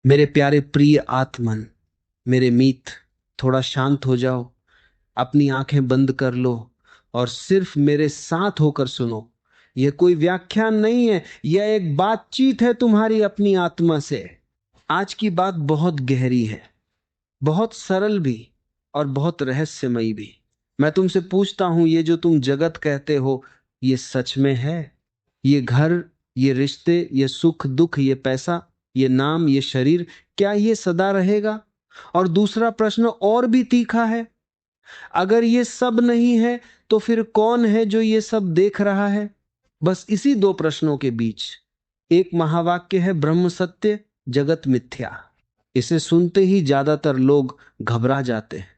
मेरे प्यारे प्रिय आत्मन, मेरे मीत, थोड़ा शांत हो जाओ। अपनी आंखें बंद कर लो और सिर्फ मेरे साथ होकर सुनो। यह कोई व्याख्यान नहीं है, यह एक बातचीत है तुम्हारी अपनी आत्मा से। आज की बात बहुत गहरी है, बहुत सरल भी और बहुत रहस्यमयी भी। मैं तुमसे पूछता हूं, ये जो तुम जगत कहते हो, ये सच में है? ये घर, ये रिश्ते, ये सुख दुख, ये पैसा, ये नाम, ये शरीर, क्या ये सदा रहेगा? और दूसरा प्रश्न और भी तीखा है, अगर ये सब नहीं है तो फिर कौन है जो ये सब देख रहा है? बस इसी दो प्रश्नों के बीच एक महावाक्य है, ब्रह्म सत्य, जगत मिथ्या। इसे सुनते ही ज्यादातर लोग घबरा जाते हैं।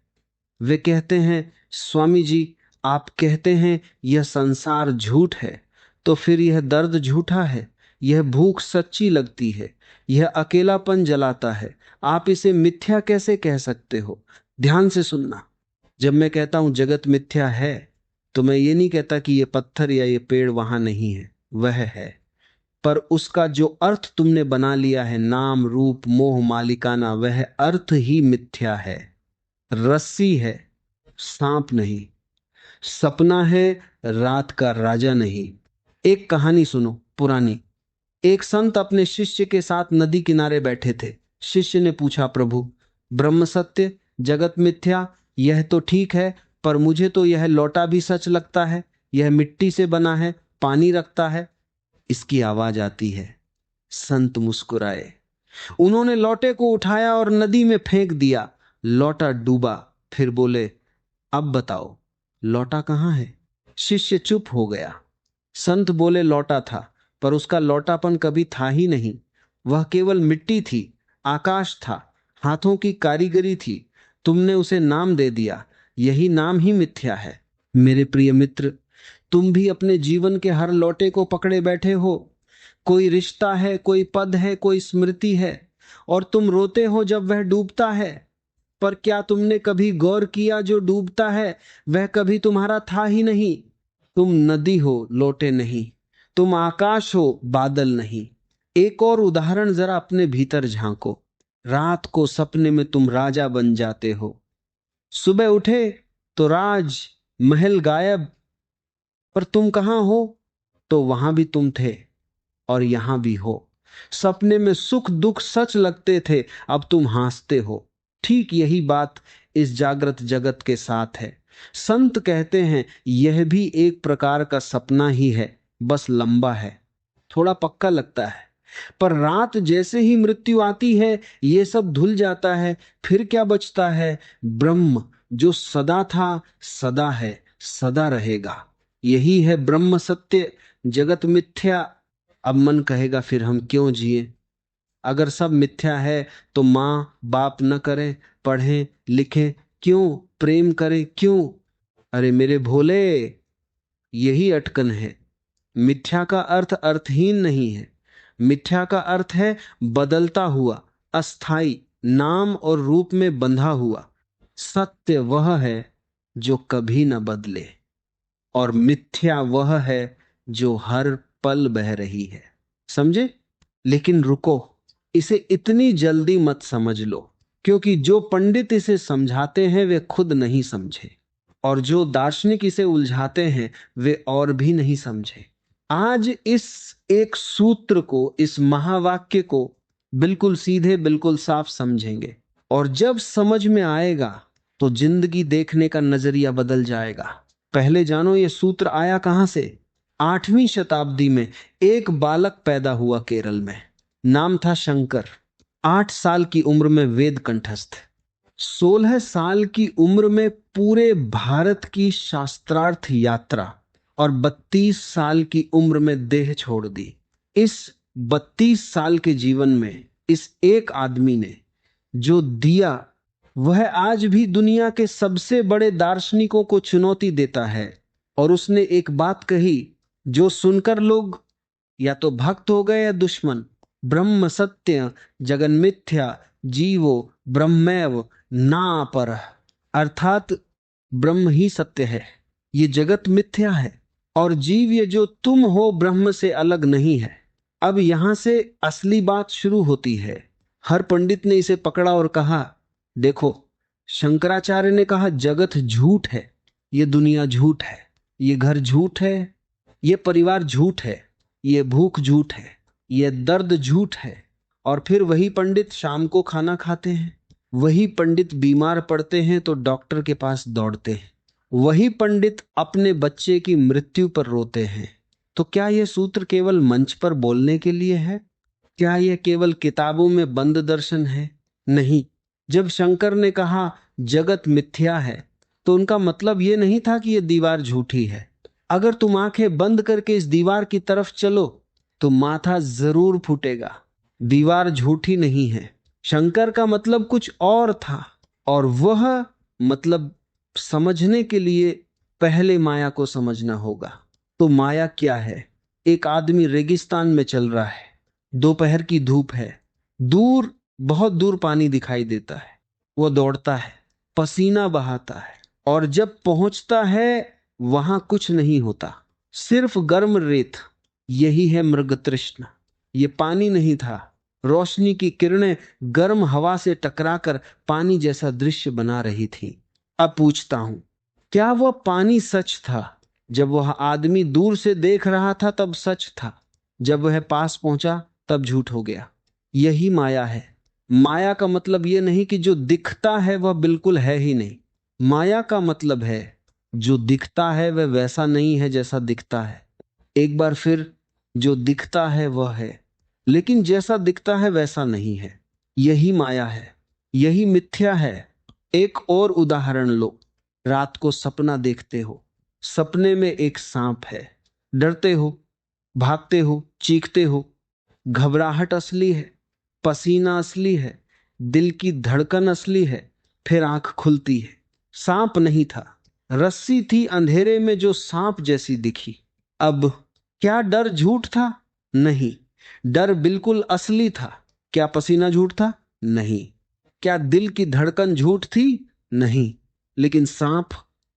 वे कहते हैं, स्वामी जी, आप कहते हैं यह संसार झूठ है, तो फिर यह दर्द झूठा है, यह भूख सच्ची लगती है, यह अकेलापन जलाता है, आप इसे मिथ्या कैसे कह सकते हो? ध्यान से सुनना। जब मैं कहता हूं जगत मिथ्या है, तो मैं ये नहीं कहता कि ये पत्थर या ये पेड़ वहां नहीं है, वह है। पर उसका जो अर्थ तुमने बना लिया है, नाम रूप मोह मालिकाना, वह अर्थ ही मिथ्या है। रस्सी है, सांप नहीं। सपना है, रात का राजा नहीं। एक कहानी सुनो, पुरानी। एक संत अपने शिष्य के साथ नदी किनारे बैठे थे। शिष्य ने पूछा, प्रभु, ब्रह्म सत्य, जगत मिथ्या, यह तो ठीक है, पर मुझे तो यह लोटा भी सच लगता है। यह मिट्टी से बना है, पानी रखता है। इसकी आवाज आती है। संत मुस्कुराए। उन्होंने लोटे को उठाया और नदी में फेंक दिया। लोटा डूबा। फिर बोले, अब बताओ, लौटा कहाँ है? शिष्य चुप हो गया। संत बोले, लौटा था, पर उसका लौटापन कभी था ही नहीं। वह केवल मिट्टी थी, आकाश था, हाथों की कारीगरी थी। तुमने उसे नाम दे दिया, यही नाम ही मिथ्या है। मेरे प्रिय मित्र, तुम भी अपने जीवन के हर लौटे को पकड़े बैठे हो। कोई रिश्ता है, कोई पद है, कोई स्मृति है, और तुम रोते हो जब वह डूबता है। पर क्या तुमने कभी गौर किया, जो डूबता है वह कभी तुम्हारा था ही नहीं? तुम नदी हो, लोटे नहीं। तुम आकाश हो, बादल नहीं। एक और उदाहरण जरा अपने भीतर झांको। रात को सपने में तुम राजा बन जाते हो। सुबह उठे तो राज महल गायब। पर तुम कहां हो? तो वहां भी तुम थे और यहां भी हो। सपने में सुख दुख सच लगते थे, अब तुम हंसते हो। ठीक यही बात इस जागृत जगत के साथ है। संत कहते हैं यह भी एक प्रकार का सपना ही है, बस लंबा है, थोड़ा पक्का लगता है। पर रात जैसे ही मृत्यु आती है, ये सब धुल जाता है। फिर क्या बचता है? ब्रह्म, जो सदा था, सदा है, सदा रहेगा। यही है ब्रह्म सत्य, जगत मिथ्या। अब मन कहेगा, फिर हम क्यों जिए? अगर सब मिथ्या है तो माँ बाप न करें, पढ़ें लिखें क्यों, प्रेम करें क्यों? अरे मेरे भोले, यही अटकन है। मिथ्या का अर्थ अर्थहीन नहीं है। मिथ्या का अर्थ है बदलता हुआ, अस्थाई, नाम और रूप में बंधा हुआ। सत्य वह है जो कभी न बदले, और मिथ्या वह है जो हर पल बह रही है। समझे? लेकिन रुको, इसे इतनी जल्दी मत समझ लो, क्योंकि जो पंडित इसे समझाते हैं वे खुद नहीं समझे, और जो दार्शनिक इसे उलझाते हैं वे और भी नहीं समझे। आज इस एक सूत्र को, इस महावाक्य को बिल्कुल सीधे, बिल्कुल साफ समझेंगे। और जब समझ में आएगा तो जिंदगी देखने का नजरिया बदल जाएगा। पहले जानो ये सूत्र आया कहां से? 8वीं शताब्दी में एक बालक पैदा हुआ केरल में। नाम था शंकर। 8 साल की उम्र में वेद कंठस्थ। 16 साल की उम्र में पूरे भारत की शास्त्रार्थ यात्रा, और 32 साल की उम्र में देह छोड़ दी। इस 32 साल के जीवन में इस एक आदमी ने जो दिया, वह आज भी दुनिया के सबसे बड़े दार्शनिकों को चुनौती देता है। और उसने एक बात कही जो सुनकर लोग या तो भक्त हो गए या दुश्मन। ब्रह्म सत्य, जगन मिथ्या, जीवो ब्रह्मैव नापर। अर्थात ब्रह्म ही सत्य है, ये जगत मिथ्या है, और जीव, ये जो तुम हो, ब्रह्म से अलग नहीं है। अब यहां से असली बात शुरू होती है। हर पंडित ने इसे पकड़ा और कहा, देखो, शंकराचार्य ने कहा जगत झूठ है, ये दुनिया झूठ है, ये घर झूठ है, ये परिवार झूठ है, ये भूख झूठ है, ये दर्द झूठ है। और फिर वही पंडित शाम को खाना खाते हैं, वही पंडित बीमार पड़ते हैं तो डॉक्टर के पास दौड़ते हैं, वही पंडित अपने बच्चे की मृत्यु पर रोते हैं। तो क्या यह सूत्र केवल मंच पर बोलने के लिए है? क्या यह केवल किताबों में बंद दर्शन है? नहीं। जब शंकर ने कहा जगत मिथ्या है, तो उनका मतलब यह नहीं था कि यह दीवार झूठी है। अगर तुम आंखें बंद करके इस दीवार की तरफ चलो तो माथा जरूर फूटेगा। दीवार झूठी नहीं है। शंकर का मतलब कुछ और था, और वह मतलब समझने के लिए पहले माया को समझना होगा। तो माया क्या है? एक आदमी रेगिस्तान में चल रहा है, दोपहर की धूप है, दूर, बहुत दूर पानी दिखाई देता है। वो दौड़ता है, पसीना बहाता है, और जब पहुंचता है वहां कुछ नहीं होता, सिर्फ गर्म रेत। यही है मृग तृष्णा। ये पानी नहीं था, रोशनी की किरणें गर्म हवा से टकराकर पानी जैसा दृश्य बना रही थी। अब पूछता हूं, क्या वह पानी सच था? जब वह आदमी दूर से देख रहा था तब सच था, जब वह पास पहुंचा तब झूठ हो गया। यही माया है। माया का मतलब यह नहीं कि जो दिखता है वह बिल्कुल है ही नहीं। माया का मतलब है जो दिखता है वह वैसा नहीं है जैसा दिखता है। एक बार फिर, जो दिखता है वह है, लेकिन जैसा दिखता है वैसा नहीं है। यही माया है, यही मिथ्या है। एक और उदाहरण लो। रात को सपना देखते हो, सपने में एक सांप है, डरते हो, भागते हो, चीखते हो। घबराहट असली है, पसीना असली है, दिल की धड़कन असली है। फिर आंख खुलती है, सांप नहीं था, रस्सी थी अंधेरे में जो सांप जैसी दिखी। अब क्या डर झूठ था? नहीं। डर बिल्कुल असली था। क्या पसीना झूठ था? नहीं। क्या दिल की धड़कन झूठ थी? नहीं। लेकिन सांप,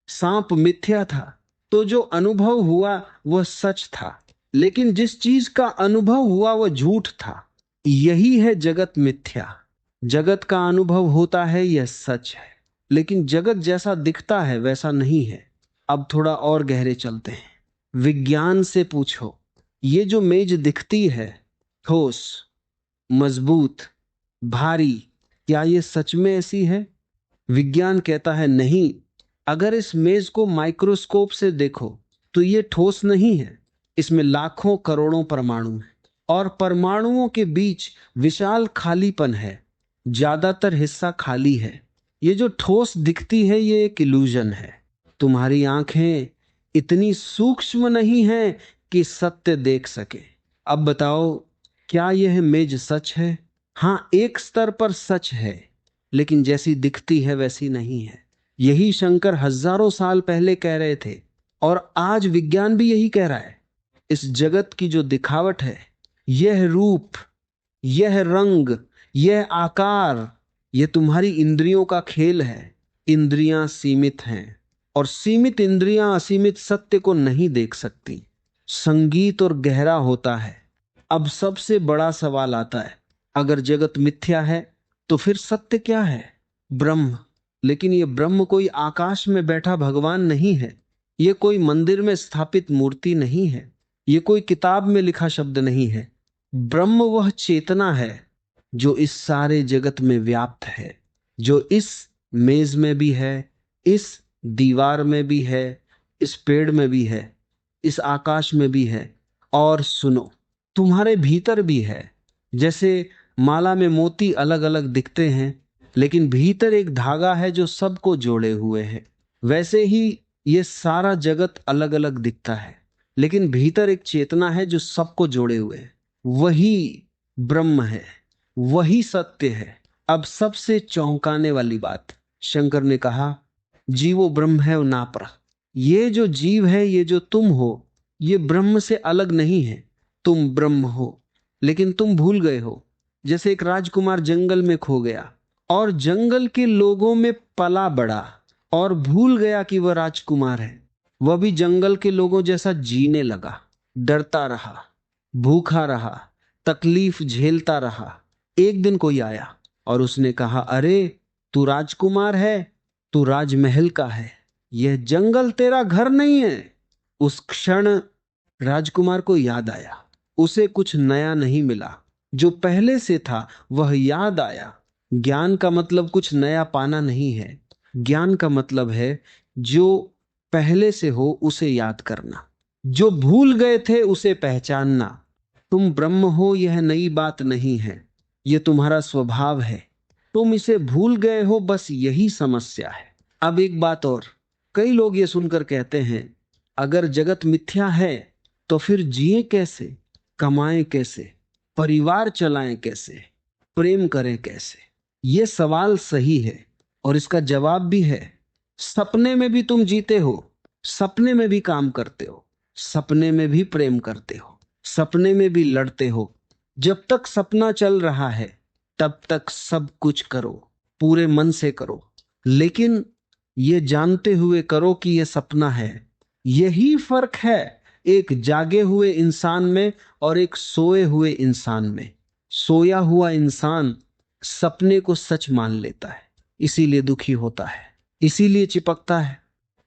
सांप मिथ्या था। तो जो अनुभव हुआ वह सच था, लेकिन जिस चीज का अनुभव हुआ वह झूठ था। यही है जगत मिथ्या। जगत का अनुभव होता है, यह सच है, लेकिन जगत जैसा दिखता है वैसा नहीं है। अब थोड़ा और गहरे चलते हैं। विज्ञान से पूछो, ये जो मेज दिखती है, ठोस, मजबूत, भारी, क्या ये सच में ऐसी है? विज्ञान कहता है नहीं। अगर इस मेज को माइक्रोस्कोप से देखो तो ये ठोस नहीं है। इसमें लाखों करोड़ों परमाणु हैं, और परमाणुओं के बीच विशाल खालीपन है। ज्यादातर हिस्सा खाली है। ये जो ठोस दिखती है ये एक इल्यूजन है। तुम्हारी आंखें इतनी सूक्ष्म नहीं हैं कि सत्य देख सके। अब बताओ, क्या यह मेज सच है? हां, एक स्तर पर सच है, लेकिन जैसी दिखती है वैसी नहीं है। यही शंकर हजारों साल पहले कह रहे थे, और आज विज्ञान भी यही कह रहा है। इस जगत की जो दिखावट है, यह रूप, यह रंग, यह आकार, यह तुम्हारी इंद्रियों का खेल है। इंद्रियां सीमित हैं, और सीमित इंद्रियां असीमित सत्य को नहीं देख सकती। संगीत और गहरा होता है। अब सबसे बड़ा सवाल आता है, अगर जगत मिथ्या है तो फिर सत्य क्या है? ब्रह्म। लेकिन यह ब्रह्म कोई आकाश में बैठा भगवान नहीं है, यह कोई मंदिर में स्थापित मूर्ति नहीं है, यह कोई किताब में लिखा शब्द नहीं है। ब्रह्म वह चेतना है जो इस सारे जगत में व्याप्त है, जो इस मेज में भी है, इस दीवार में भी है, इस पेड़ में भी है, इस आकाश में भी है। और सुनो, तुम्हारे भीतर भी है। जैसे माला में मोती अलग अलग दिखते हैं, लेकिन भीतर एक धागा है जो सबको जोड़े हुए है। वैसे ही ये सारा जगत अलग अलग दिखता है, लेकिन भीतर एक चेतना है जो सबको जोड़े हुए है। वही ब्रह्म है, वही सत्य है। अब सबसे चौंकाने वाली बात, शंकर ने कहा जीवो ब्रह्म है नापरा। ये जो जीव है, ये जो तुम हो, ये ब्रह्म से अलग नहीं है। तुम ब्रह्म हो, लेकिन तुम भूल गए हो। जैसे एक राजकुमार जंगल में खो गया और जंगल के लोगों में पला बढ़ा और भूल गया कि वह राजकुमार है। वह भी जंगल के लोगों जैसा जीने लगा, डरता रहा, भूखा रहा, तकलीफ झेलता रहा, एक दिन कोई आया और उसने कहा, अरे तू राजकुमार है, तू राजमहल का है, यह जंगल तेरा घर नहीं है। उस क्षण राजकुमार को याद आया, उसे कुछ नया नहीं मिला, जो पहले से था वह याद आया। ज्ञान का मतलब कुछ नया पाना नहीं है, ज्ञान का मतलब है जो पहले से हो उसे याद करना, जो भूल गए थे उसे पहचानना। तुम ब्रह्म हो यह नई बात नहीं है, यह तुम्हारा स्वभाव है, तुम इसे भूल गए हो, बस यही समस्या है। अब एक बात और, कई लोग ये सुनकर कहते हैं अगर जगत मिथ्या है तो फिर जिए कैसे, कमाएं कैसे, परिवार चलाएं कैसे, प्रेम करें कैसे। ये सवाल सही है और इसका जवाब भी है। सपने में भी तुम जीते हो, सपने में भी काम करते हो, सपने में भी प्रेम करते हो, सपने में भी लड़ते हो। जब तक सपना चल रहा है तब तक सब कुछ करो, पूरे मन से करो, लेकिन ये जानते हुए करो कि यह सपना है। यही फर्क है एक जागे हुए इंसान में और एक सोए हुए इंसान में। सोया हुआ इंसान सपने को सच मान लेता है, इसीलिए दुखी होता है, इसीलिए चिपकता है,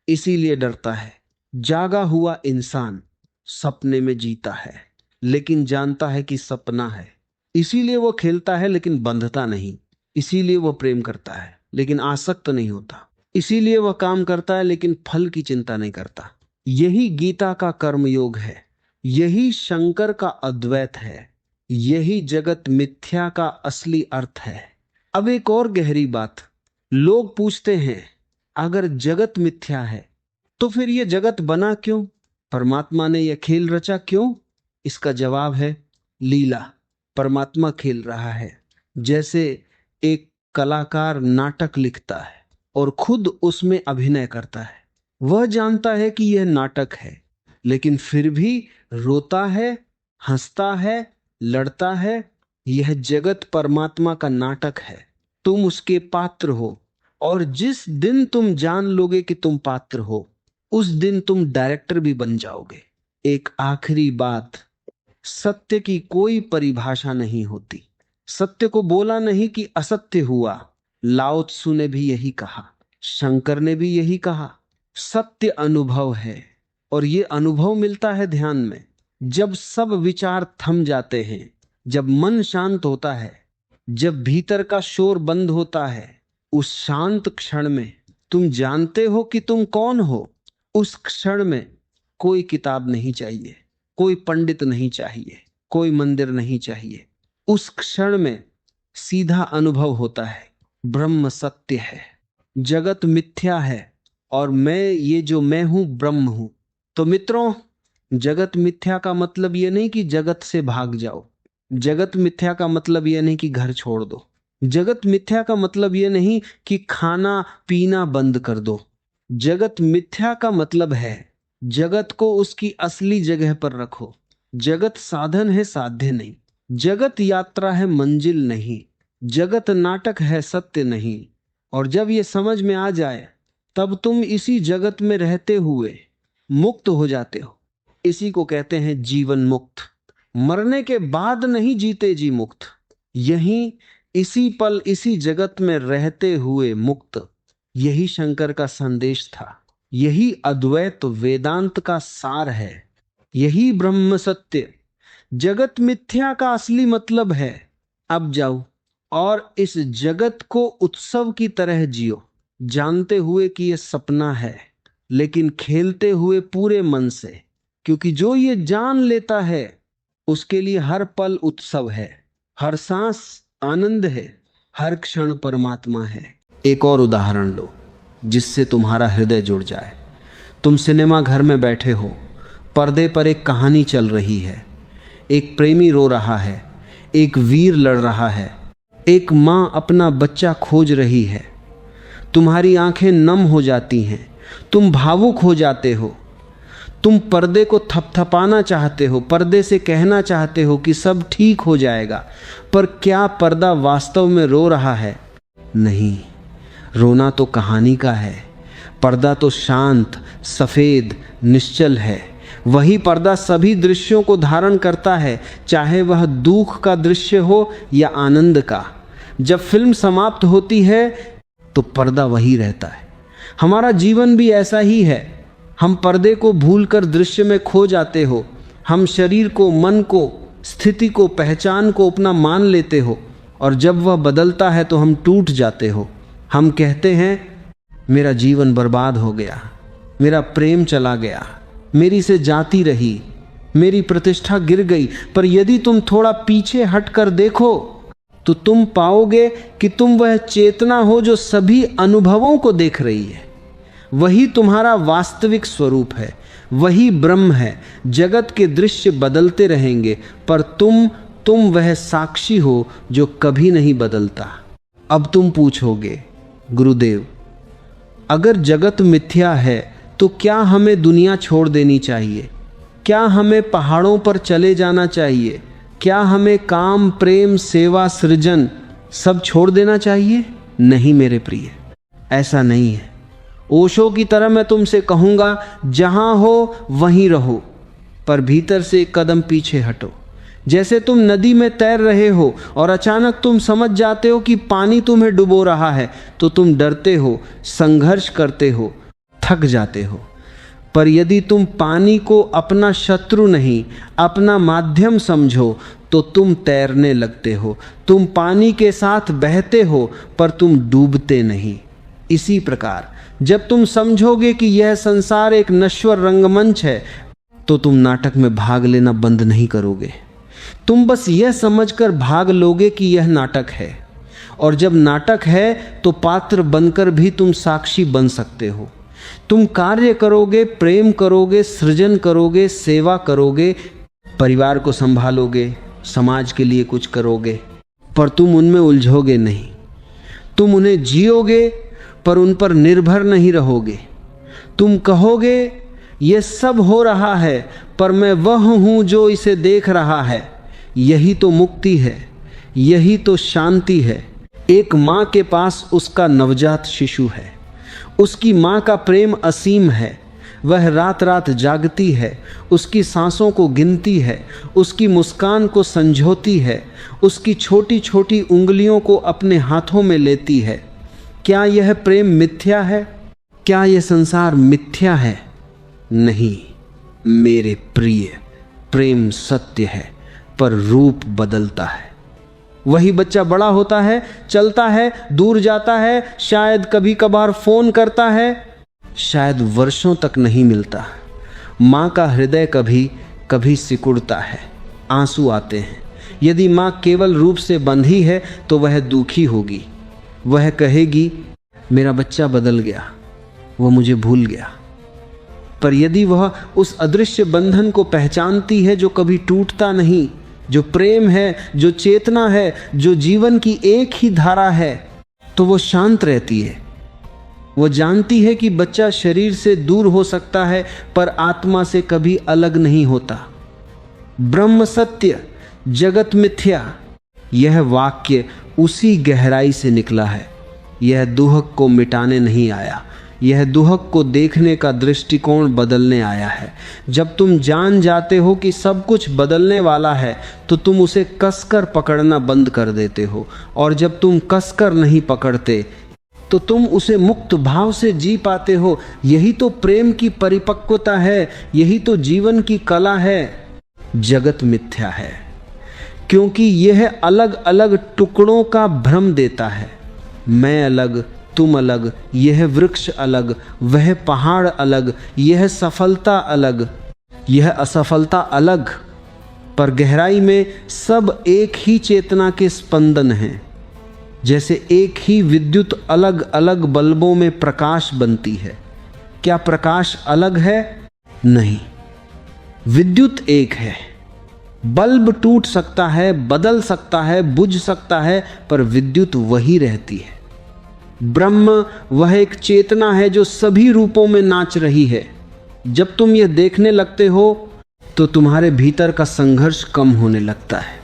इसीलिए डरता है। जागा हुआ इंसान सपने में जीता है, लेकिन जानता है कि सपना है, इसीलिए वो खेलता है लेकिन बंधता नहीं, इसीलिए वो प्रेम करता है लेकिन आसक्त नहीं होता, इसीलिए वह काम करता है लेकिन फल की चिंता नहीं करता। यही गीता का कर्मयोग है, यही शंकर का अद्वैत है, यही जगत मिथ्या का असली अर्थ है। अब एक और गहरी बात, लोग पूछते हैं अगर जगत मिथ्या है तो फिर यह जगत बना क्यों, परमात्मा ने यह खेल रचा क्यों? इसका जवाब है लीला। परमात्मा खेल रहा है। जैसे एक कलाकार नाटक लिखता है और खुद उसमें अभिनय करता है, वह जानता है कि यह नाटक है, लेकिन फिर भी रोता है, हंसता है, लड़ता है। यह जगत परमात्मा का नाटक है, तुम उसके पात्र हो, और जिस दिन तुम जान लोगे कि तुम पात्र हो उस दिन तुम डायरेक्टर भी बन जाओगे। एक आखिरी बात, सत्य की कोई परिभाषा नहीं होती। सत्य को बोला नहीं कि असत्य हुआ, लाओ त्सु ने भी यही कहा, शंकर ने भी यही कहा। सत्य अनुभव है, और ये अनुभव मिलता है ध्यान में, जब सब विचार थम जाते हैं, जब मन शांत होता है, जब भीतर का शोर बंद होता है। उस शांत क्षण में तुम जानते हो कि तुम कौन हो। उस क्षण में कोई किताब नहीं चाहिए, कोई पंडित नहीं चाहिए, कोई मंदिर नहीं चाहिए। उस क्षण में सीधा अनुभव होता है, ब्रह्म सत्य है, जगत मिथ्या है और मैं, ये जो मैं हूं ब्रह्म हूं। तो मित्रों, जगत मिथ्या का मतलब ये नहीं कि जगत से भाग जाओ, जगत मिथ्या का मतलब ये नहीं कि घर छोड़ दो, जगत मिथ्या का मतलब ये नहीं कि खाना पीना बंद कर दो। जगत मिथ्या का मतलब है जगत को उसकी असली जगह पर रखो। जगत साधन है, साध्य नहीं। जगत यात्रा है, मंजिल नहीं। जगत नाटक है, सत्य नहीं। और जब ये समझ में आ जाए तब तुम इसी जगत में रहते हुए मुक्त हो जाते हो। इसी को कहते हैं जीवन मुक्त। मरने के बाद नहीं जीते जी मुक्त, यहीं इसी पल इसी जगत में रहते हुए मुक्त। यही शंकर का संदेश था, यही अद्वैत वेदांत का सार है, यही ब्रह्म सत्य। जगत मिथ्या का असली मतलब है अब जाओ और इस जगत को उत्सव की तरह जियो, जानते हुए कि यह सपना है, लेकिन खेलते हुए पूरे मन से। क्योंकि जो ये जान लेता है उसके लिए हर पल उत्सव है, हर सांस आनंद है, हर क्षण परमात्मा है। एक और उदाहरण लो जिससे तुम्हारा हृदय जुड़ जाए। तुम सिनेमा घर में बैठे हो, पर्दे पर एक कहानी चल रही है, एक प्रेमी रो रहा है, एक वीर लड़ रहा है, एक माँ अपना बच्चा खोज रही है। तुम्हारी आंखें नम हो जाती हैं, तुम भावुक हो जाते हो, तुम पर्दे को थपथपाना चाहते हो, पर्दे से कहना चाहते हो कि सब ठीक हो जाएगा। पर क्या पर्दा वास्तव में रो रहा है? नहीं, रोना तो कहानी का है। पर्दा तो शांत, सफेद, निश्चल है। वही पर्दा सभी दृश्यों को धारण करता है, चाहे वह दुख का दृश्य हो या आनंद का। जब फिल्म समाप्त होती है तो पर्दा वही रहता है। हमारा जीवन भी ऐसा ही है। हम पर्दे को भूलकर दृश्य में खो जाते हो। हम शरीर को, मन को, स्थिति को, पहचान को अपना मान लेते हो, और जब वह बदलता है तो हम टूट जाते हो। हम कहते हैं मेरा जीवन बर्बाद हो गया, मेरा प्रेम चला गया, मेरी से जाती रही, मेरी प्रतिष्ठा गिर गई। पर यदि तुम थोड़ा पीछे हटकर देखो तो तुम पाओगे कि तुम वह चेतना हो जो सभी अनुभवों को देख रही है। वही तुम्हारा वास्तविक स्वरूप है, वही ब्रह्म है। जगत के दृश्य बदलते रहेंगे, पर तुम वह साक्षी हो जो कभी नहीं बदलता। अब तुम पूछोगे, गुरुदेव, अगर जगत मिथ्या है तो क्या हमें दुनिया छोड़ देनी चाहिए? क्या हमें पहाड़ों पर चले जाना चाहिए? क्या हमें काम, प्रेम, सेवा, सृजन सब छोड़ देना चाहिए? नहीं मेरे प्रिय, ऐसा नहीं है। ओशो की तरह मैं तुमसे कहूँगा, जहाँ हो वहीं रहो, पर भीतर से एक कदम पीछे हटो। जैसे तुम नदी में तैर रहे हो और अचानक तुम समझ जाते हो कि पानी तुम्हें डुबो रहा है, तो तुम डरते हो, संघर्ष करते हो, थक जाते हो। पर यदि तुम पानी को अपना शत्रु नहीं, अपना माध्यम समझो, तो तुम तैरने लगते हो। तुम पानी के साथ बहते हो, पर तुम डूबते नहीं। इसी प्रकार जब तुम समझोगे कि यह संसार एक नश्वर रंगमंच है, तो तुम नाटक में भाग लेना बंद नहीं करोगे। तुम बस यह समझकर भाग लोगे कि यह नाटक है, और जब नाटक है तो पात्र बनकर भी तुम साक्षी बन सकते हो। तुम कार्य करोगे, प्रेम करोगे, सृजन करोगे, सेवा करोगे, परिवार को संभालोगे, समाज के लिए कुछ करोगे, पर तुम उनमें उलझोगे नहीं। तुम उन्हें जियोगे, पर उन पर निर्भर नहीं रहोगे। तुम कहोगे यह सब हो रहा है, पर मैं वह हूँ जो इसे देख रहा है। यही तो मुक्ति है, यही तो शांति है। एक माँ के पास उसका नवजात शिशु है। उसकी माँ का प्रेम असीम है। वह रात रात जागती है, उसकी सांसों को गिनती है, उसकी मुस्कान को संजोती है, उसकी छोटी छोटी उंगलियों को अपने हाथों में लेती है। क्या यह प्रेम मिथ्या है? क्या यह संसार मिथ्या है? नहीं मेरे प्रिय, प्रेम सत्य है, पर रूप बदलता है। वही बच्चा बड़ा होता है, चलता है, दूर जाता है, शायद कभी कभार फोन करता है, शायद वर्षों तक नहीं मिलता। माँ का हृदय कभी कभी सिकुड़ता है, आंसू आते हैं। यदि माँ केवल रूप से बंधी है तो वह दुखी होगी। वह कहेगी मेरा बच्चा बदल गया, वह मुझे भूल गया। पर यदि वह उस अदृश्य बंधन को पहचानती है जो कभी टूटता नहीं, जो प्रेम है, जो चेतना है, जो जीवन की एक ही धारा है, तो वो शांत रहती है। वो जानती है कि बच्चा शरीर से दूर हो सकता है, पर आत्मा से कभी अलग नहीं होता। ब्रह्म सत्य, जगत मिथ्या, यह वाक्य उसी गहराई से निकला है। यह दुहक को मिटाने नहीं आया, यह दुहक को देखने का दृष्टिकोण बदलने आया है। जब तुम जान जाते हो कि सब कुछ बदलने वाला है, तो तुम उसे कसकर पकड़ना बंद कर देते हो, और जब तुम कसकर नहीं पकड़ते तो तुम उसे मुक्त भाव से जी पाते हो। यही तो प्रेम की परिपक्वता है, यही तो जीवन की कला है। जगत मिथ्या है क्योंकि यह अलग अलग टुकड़ों का भ्रम देता है। मैं अलग, तुम अलग, यह वृक्ष अलग, वह पहाड़ अलग, यह सफलता अलग, यह असफलता अलग, पर गहराई में सब एक ही चेतना के स्पंदन हैं। जैसे एक ही विद्युत अलग अलग बल्बों में प्रकाश बनती है। क्या प्रकाश अलग है? नहीं, विद्युत एक है। बल्ब टूट सकता है, बदल सकता है, बुझ सकता है, पर विद्युत वही रहती है। ब्रह्म वह एक चेतना है जो सभी रूपों में नाच रही है। जब तुम यह देखने लगते हो तो तुम्हारे भीतर का संघर्ष कम होने लगता है।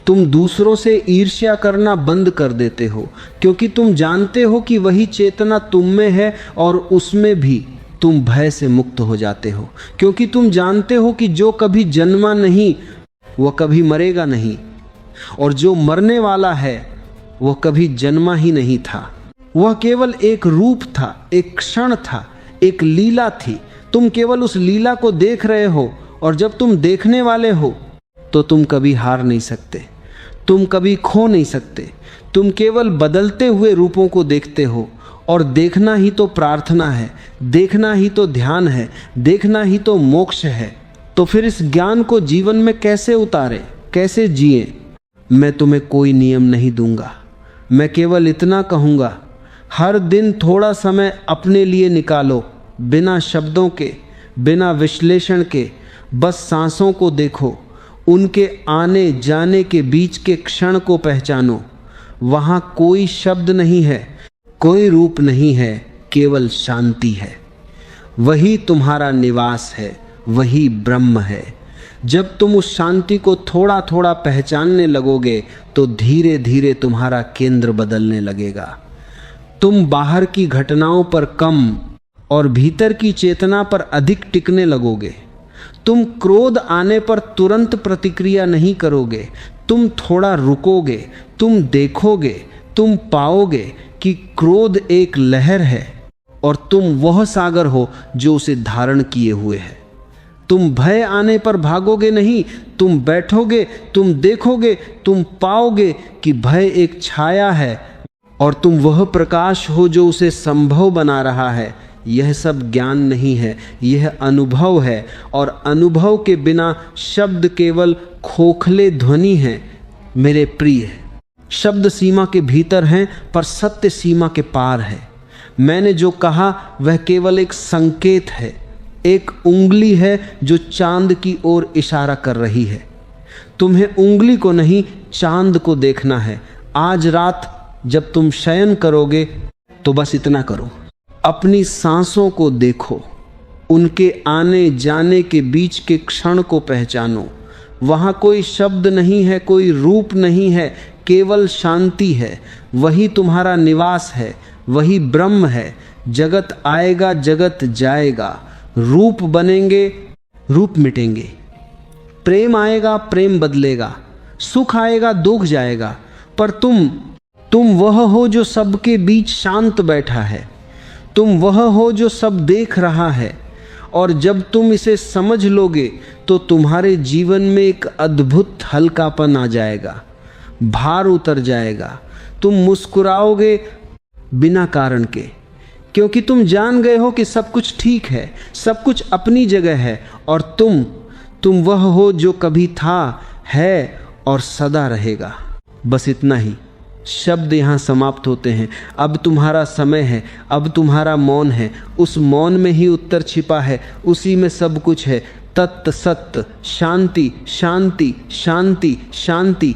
तुम दूसरों से ईर्ष्या करना बंद कर देते हो, क्योंकि तुम जानते हो कि वही चेतना तुम में है और उसमें भी, तुम भय से मुक्त हो जाते हो, क्योंकि तुम जानते हो कि जो कभी जन्मा नहीं वह कभी मरेगा नहीं, और जो मरने वाला है वह कभी जन्मा ही नहीं था। वह केवल एक रूप था, एक क्षण था, एक लीला थी। तुम केवल उस लीला को देख रहे हो, और जब तुम देखने वाले हो तो तुम कभी हार नहीं सकते, तुम कभी खो नहीं सकते। तुम केवल बदलते हुए रूपों को देखते हो, और देखना ही तो प्रार्थना है, देखना ही तो ध्यान है, देखना ही तो मोक्ष है। तो फिर इस ज्ञान को जीवन में कैसे उतारे, कैसे जिए? मैं तुम्हें कोई नियम नहीं दूंगा, मैं केवल इतना कहूँगा, हर दिन थोड़ा समय अपने लिए निकालो, बिना शब्दों के, बिना विश्लेषण के, बस सांसों को देखो, उनके आने जाने के बीच के क्षण को पहचानो। वहाँ कोई शब्द नहीं है, कोई रूप नहीं है, केवल शांति है। वही तुम्हारा निवास है, वही ब्रह्म है। जब तुम उस शांति को थोड़ा थोड़ा पहचानने लगोगे तो धीरे धीरे तुम्हारा केंद्र बदलने लगेगा। तुम बाहर की घटनाओं पर कम और भीतर की चेतना पर अधिक टिकने लगोगे। तुम क्रोध आने पर तुरंत प्रतिक्रिया नहीं करोगे, तुम थोड़ा रुकोगे, तुम देखोगे, तुम पाओगे कि क्रोध एक लहर है और तुम वह सागर हो जो उसे धारण किए हुए है। तुम भय आने पर भागोगे नहीं, तुम बैठोगे, तुम देखोगे, तुम पाओगे कि भय एक छाया है और तुम वह प्रकाश हो जो उसे संभव बना रहा है। यह सब ज्ञान नहीं है, यह अनुभव है, और अनुभव के बिना शब्द केवल खोखले ध्वनि हैं। मेरे प्रिय, शब्द सीमा के भीतर हैं पर सत्य सीमा के पार है। मैंने जो कहा वह केवल एक संकेत है, एक उंगली है जो चांद की ओर इशारा कर रही है। तुम्हें उंगली को नहीं, चांद को देखना है। आज रात जब तुम शयन करोगे तो बस इतना करो, अपनी सांसों को देखो, उनके आने जाने के बीच के क्षण को पहचानो। वहाँ कोई शब्द नहीं है, कोई रूप नहीं है, केवल शांति है। वही तुम्हारा निवास है, वही ब्रह्म है। जगत आएगा, जगत जाएगा, रूप बनेंगे, रूप मिटेंगे, प्रेम आएगा, प्रेम बदलेगा, सुख आएगा, दुख जाएगा, पर तुम वह हो जो सबके बीच शांत बैठा है। तुम वह हो जो सब देख रहा है, और जब तुम इसे समझ लोगे तो तुम्हारे जीवन में एक अद्भुत हल्कापन आ जाएगा, भार उतर जाएगा। तुम मुस्कुराओगे बिना कारण के, क्योंकि तुम जान गए हो कि सब कुछ ठीक है, सब कुछ अपनी जगह है, और तुम वह हो जो कभी था, है और सदा रहेगा। बस इतना ही। शब्द यहाँ समाप्त होते हैं। अब तुम्हारा समय है, अब तुम्हारा मौन है। उस मौन में ही उत्तर छिपा है, उसी में सब कुछ है। तत्त सत्य, शांति शांति शांति शांति।